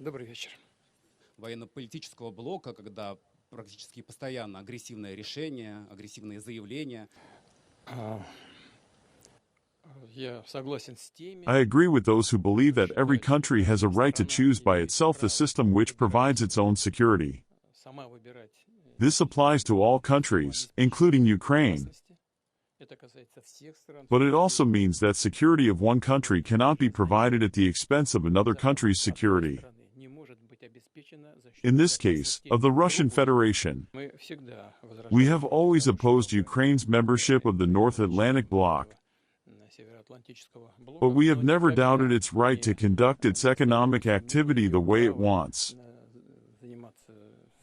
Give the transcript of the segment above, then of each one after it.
Добрый вечер. Военно-политического блока, когда практически постоянно агрессивное решение, агрессивные заявления. Я согласен с теми. I agree with those who believe that every country has a right to choose by itself the system which provides its own security. Сама выбирать. This applies to all countries, including Ukraine. Это касается всех стран. But it also means that security of one country cannot be provided at the expense of another country's security. Не может быть обеспечена за счет In this case, of the Russian Federation, Мы всегда we have always opposed Ukraine's membership of the North Atlantic Bloc, Североатлантического блока. but we have never doubted its right to conduct its economic activity the way it wants. Заниматься,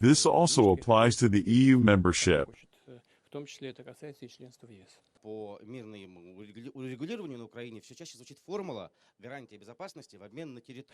This also applies to the EU membership. хочет. В том числе это касается и членства в ЕС. По мирному урегулированию на Украине все чаще звучит формула гарантии безопасности в обмен на территорию.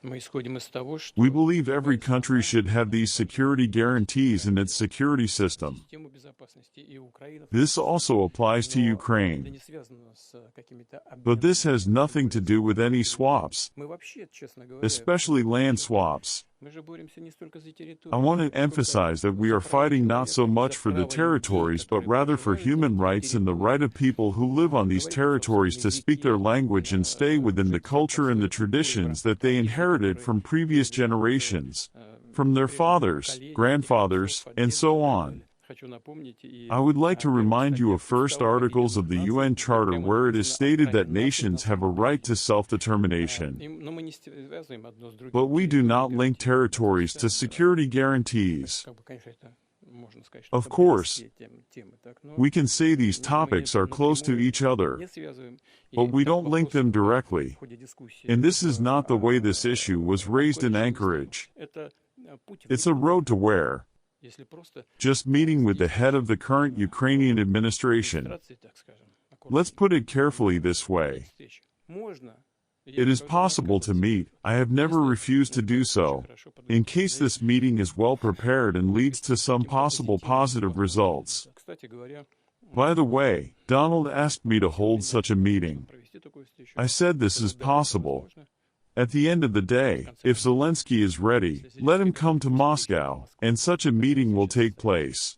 Мы исходим из того, что We believe every country should have these security guarantees in its security system. систему безопасности и Украина. This also applies to Это Ukraine. не связано с какими-то But this has nothing to do with any swaps, Мы вообще, честно говоря, especially land swaps. мы же боремся не столько за I территорию. want to emphasize that we are fighting not so much for the territories but rather for human rights and the right of people who live on these territories to speak their language and stay within the culture and the traditions that they inherited from previous generations, from their fathers, grandfathers, and so on. Хочу напомнить и I would like to remind you of first articles of the UN Charter where it is stated that nations have a right to self-determination. но мы не связываем одно с другим. But we do not link territories to security guarantees. Как бы, конечно, это можно сказать, что Of это course, близкие темы, так, но We can say these topics are close to each other, не связываем. И but we так don't link вопрос them directly. в ходе дискуссии. And this is not the way this issue was raised in Anchorage. Это путь It's a road to where? если просто Just meeting with the head of the current Ukrainian administration. администрации, так скажем, Let's put it carefully this way. встречи. Можно. It is possible to meet. I have never refused to do so, in case this meeting is well prepared and leads to some possible positive results. Кстати говоря, By the way, Donald asked me to hold such a meeting. провести такую встречу. I said this is possible. At the end of the day, if Zelenskyy is ready, let him come to Moscow, and such a meeting will take place.